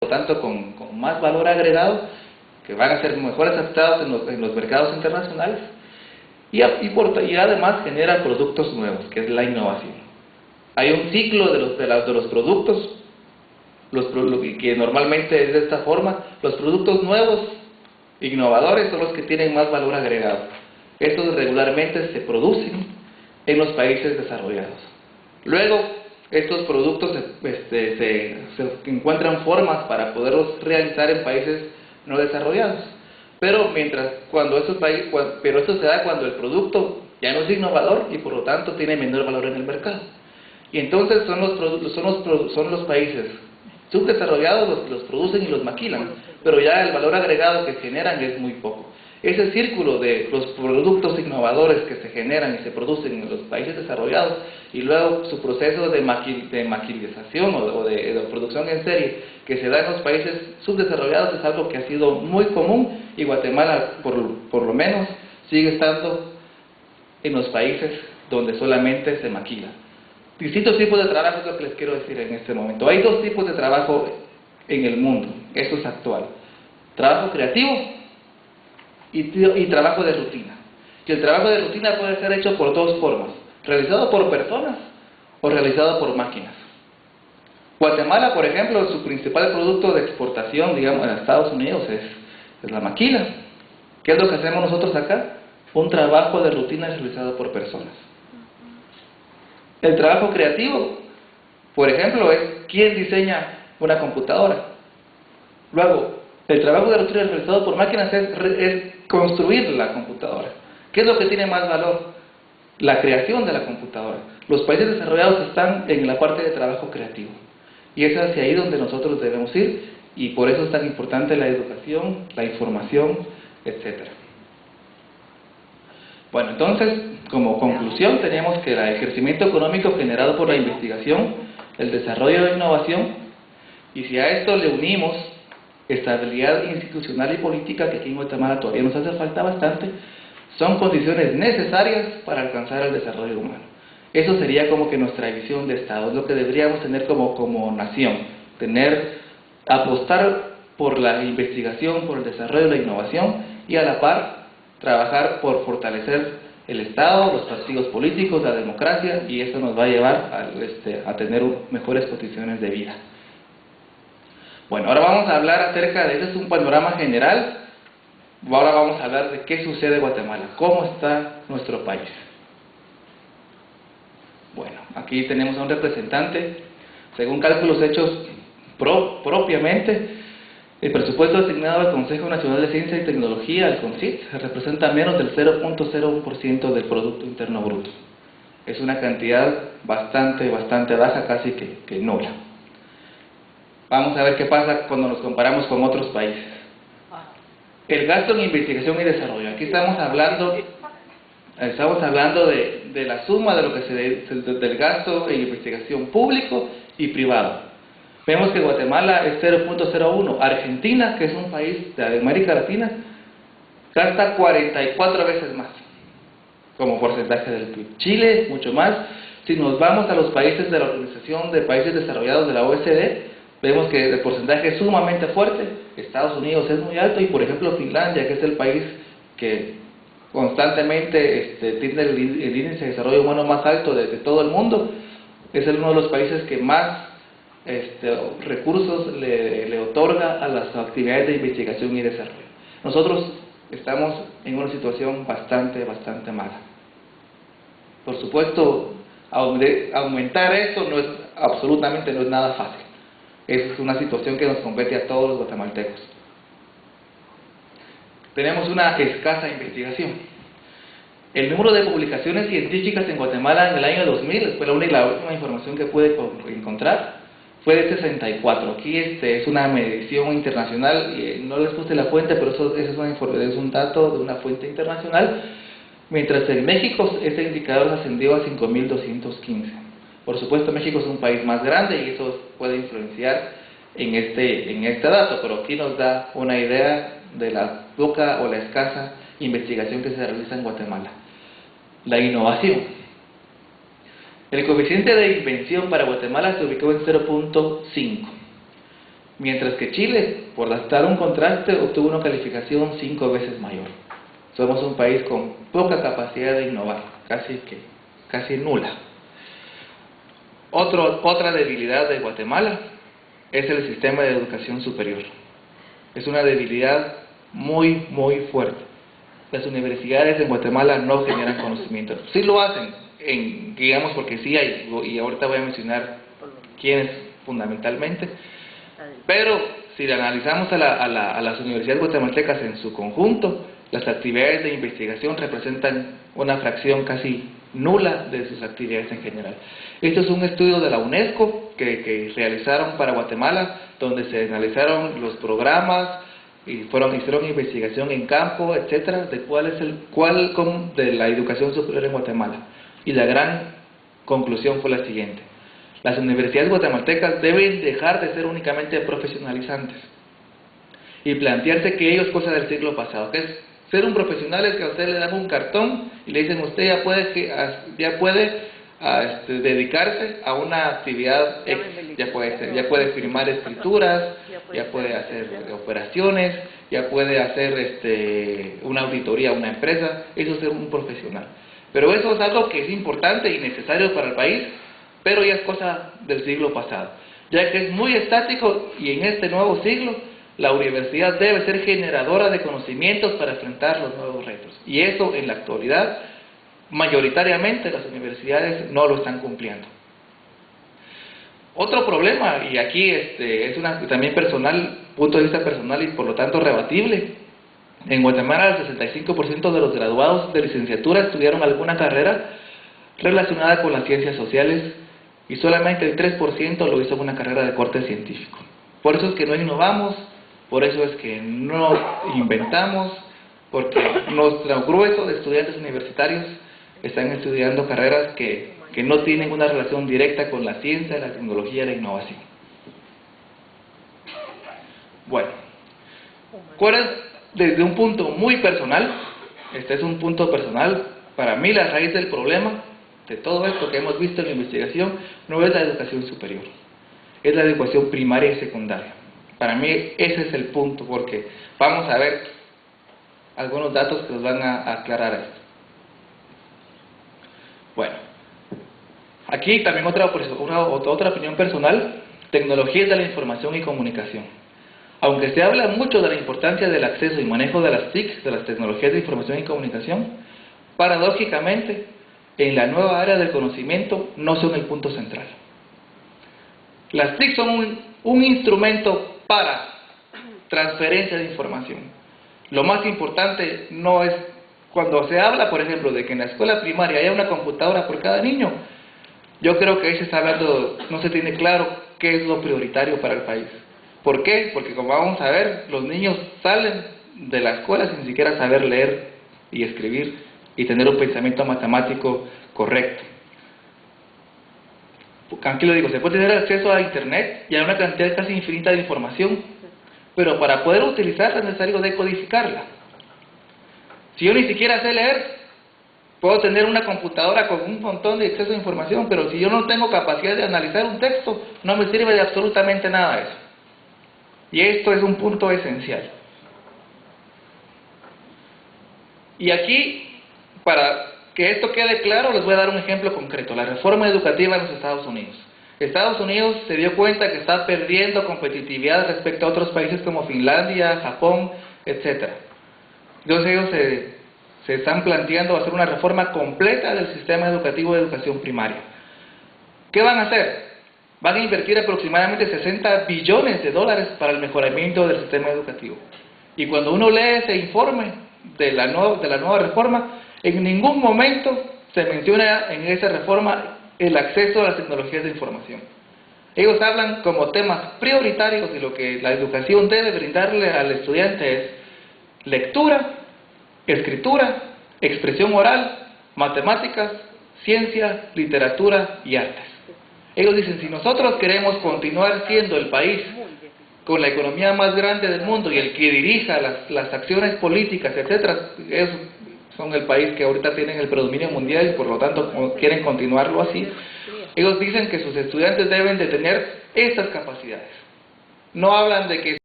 tanto con más valor agregado, que van a ser mejor aceptados en los mercados internacionales, y además genera productos nuevos, que es la innovación. Hay un ciclo de los productos, que normalmente es de esta forma. Los productos nuevos, innovadores, son los que tienen más valor agregado. Estos regularmente se producen en los países desarrollados. Luego, estos productos se encuentran formas para poderlos realizar en países no desarrollados. Pero esto se da cuando el producto ya no es innovador y por lo tanto tiene menor valor en el mercado. Y entonces son los países subdesarrollados los que los producen y los maquilan, pero ya el valor agregado que generan es muy poco. Ese círculo de los productos innovadores que se generan y se producen en los países desarrollados y luego su proceso de maquilización o de producción en serie que se da en los países subdesarrollados es algo que ha sido muy común, y Guatemala por lo menos sigue estando en los países donde solamente se maquila. Distintos tipos de trabajo es lo que les quiero decir en este momento. Hay dos tipos de trabajo en el mundo, esto es actual: trabajo creativo y trabajo de rutina. Y el trabajo de rutina puede ser hecho por dos formas: realizado por personas o realizado por máquinas. Guatemala, por ejemplo, su principal producto de exportación, digamos, en Estados Unidos es la maquila. ¿Qué es lo que hacemos nosotros acá? Un trabajo de rutina realizado por personas. El trabajo creativo, por ejemplo, es quién diseña una computadora. Luego, el trabajo de rutina realizado por máquinas es construir la computadora. ¿Qué es lo que tiene más valor? La creación de la computadora. Los países desarrollados están en la parte de trabajo creativo, y es hacia ahí donde nosotros debemos ir, y por eso es tan importante la educación, la información, etc. Bueno, entonces, como conclusión, tenemos que el crecimiento económico generado por la investigación, el desarrollo de la innovación, y si a esto le unimos estabilidad institucional y política, que aquí en Guatemala todavía nos hace falta bastante, son condiciones necesarias para alcanzar el desarrollo humano. Eso sería como que nuestra visión de Estado, es lo que deberíamos tener como nación, apostar por la investigación, por el desarrollo de la innovación, y a la par trabajar por fortalecer el Estado, los partidos políticos, la democracia, y eso nos va a llevar a tener mejores condiciones de vida. Bueno, ahora vamos a hablar acerca de, este es un panorama general. Ahora vamos a hablar de qué sucede en Guatemala, cómo está nuestro país. Bueno, aquí tenemos a un representante. Según cálculos hechos propiamente, el presupuesto asignado al Consejo Nacional de Ciencia y Tecnología, al CONCYT, representa menos del 0.01% del Producto Interno Bruto. Es una cantidad bastante baja, casi que nula. Vamos a ver qué pasa cuando nos comparamos con otros países. El gasto en investigación y desarrollo. Aquí estamos hablando de la suma de lo que del gasto en investigación público y privado. Vemos que Guatemala es 0.01. Argentina, que es un país de América Latina, gasta 44 veces más como porcentaje del PIB. Chile, mucho más. Si nos vamos a los países de la Organización de Países Desarrollados de la OECD, vemos que el porcentaje es sumamente fuerte. Estados Unidos es muy alto, y por ejemplo Finlandia, que es el país que constantemente tiene el índice de desarrollo humano más alto de todo el mundo, es uno de los países que más recursos le otorga a las actividades de investigación y desarrollo. Nosotros estamos en una situación bastante mala. Por supuesto, aumentar esto absolutamente no es nada fácil. Es una situación que nos compete a todos los guatemaltecos. Tenemos una escasa investigación. El número de publicaciones científicas en Guatemala en el año 2000, fue la última información que pude encontrar, fue de 64. Aquí es una medición internacional, y no les puse la fuente, pero eso es un dato de una fuente internacional, mientras en México este indicador ascendió a 5.215. Por supuesto, México es un país más grande y eso puede influenciar en este dato, pero aquí nos da una idea de la poca o la escasa investigación que se realiza en Guatemala. La innovación. El coeficiente de invención para Guatemala se ubicó en 0.5. mientras que Chile, por dar un contraste, obtuvo una calificación 5 veces mayor. Somos un país con poca capacidad de innovar, casi nula. Otra debilidad de Guatemala es el sistema de educación superior. Es una debilidad muy fuerte. Las universidades en Guatemala no generan conocimiento. Sí lo hacen, digamos, porque sí hay, y ahorita voy a mencionar quiénes fundamentalmente, pero si analizamos a las universidades guatemaltecas en su conjunto, las actividades de investigación representan una fracción casi nula de sus actividades en general. Esto es un estudio de la UNESCO que realizaron para Guatemala, donde se analizaron los programas y hicieron investigación en campo, etcétera, de de la educación superior en Guatemala. Y la gran conclusión fue la siguiente: las universidades guatemaltecas deben dejar de ser únicamente profesionalizantes y plantearse que ello es cosa del siglo pasado, que es ser un profesional es que a usted le dan un cartón y le dicen usted ya puede dedicarse a una actividad X, ya puede firmar escrituras, ya puede hacer operaciones, ya puede hacer una auditoría a una empresa. Eso es ser un profesional. Pero eso es algo que es importante y necesario para el país, pero ya es cosa del siglo pasado, ya que es muy estático, y en este nuevo siglo la universidad debe ser generadora de conocimientos para enfrentar los nuevos retos, y eso en la actualidad mayoritariamente las universidades no lo están cumpliendo. Otro problema, y aquí es también punto de vista personal y por lo tanto rebatible: en Guatemala el 65% de los graduados de licenciatura estudiaron alguna carrera relacionada con las ciencias sociales, y solamente el 3% lo hizo en una carrera de corte científico. Por eso es que no innovamos, por eso es que no inventamos, porque nuestro grueso de estudiantes universitarios están estudiando carreras que no tienen una relación directa con la ciencia, la tecnología y la innovación. Bueno, ¿cuál es, desde un punto muy personal, este es un punto personal, para mí la raíz del problema de todo esto que hemos visto en la investigación no es la educación superior, es la educación primaria y secundaria? Para mí ese es el punto, porque vamos a ver algunos datos que nos van a aclarar esto. Bueno, aquí también otra opinión personal: tecnologías de la información y comunicación. Aunque se habla mucho de la importancia del acceso y manejo de las TIC, de las tecnologías de información y comunicación, paradójicamente, en la nueva área del conocimiento no son el punto central. Las TIC son un instrumento para transferencia de información. Lo más importante no es, cuando se habla, por ejemplo, de que en la escuela primaria haya una computadora por cada niño, yo creo que ahí se está hablando, no se tiene claro qué es lo prioritario para el país. ¿Por qué? Porque, como vamos a ver, los niños salen de la escuela sin siquiera saber leer y escribir y tener un pensamiento matemático correcto. Aquí lo digo, se puede tener acceso a internet y a una cantidad casi infinita de información, pero para poder utilizarla es necesario decodificarla. Si yo ni siquiera sé leer, puedo tener una computadora con un montón de exceso de información, pero si yo no tengo capacidad de analizar un texto, no me sirve de absolutamente nada eso. Y esto es un punto esencial. Y aquí, para que esto quede claro, les voy a dar un ejemplo concreto: la reforma educativa en los Estados Unidos. Estados Unidos se dio cuenta que está perdiendo competitividad respecto a otros países como Finlandia, Japón, etc. Entonces ellos se están planteando hacer una reforma completa del sistema educativo de educación primaria. ¿Qué van a hacer? Van a invertir aproximadamente $60 billones para el mejoramiento del sistema educativo. Y cuando uno lee ese informe de la nueva reforma, en ningún momento se menciona en esa reforma el acceso a las tecnologías de información. Ellos hablan como temas prioritarios de lo que la educación debe brindarle al estudiante: es lectura, escritura, expresión oral, matemáticas, ciencia, literatura y artes. Ellos dicen, si nosotros queremos continuar siendo el país con la economía más grande del mundo y el que dirija las acciones políticas, etcétera, ellos son el país que ahorita tienen el predominio mundial y por lo tanto quieren continuarlo así. Ellos dicen que sus estudiantes deben de tener estas capacidades. no hablan de que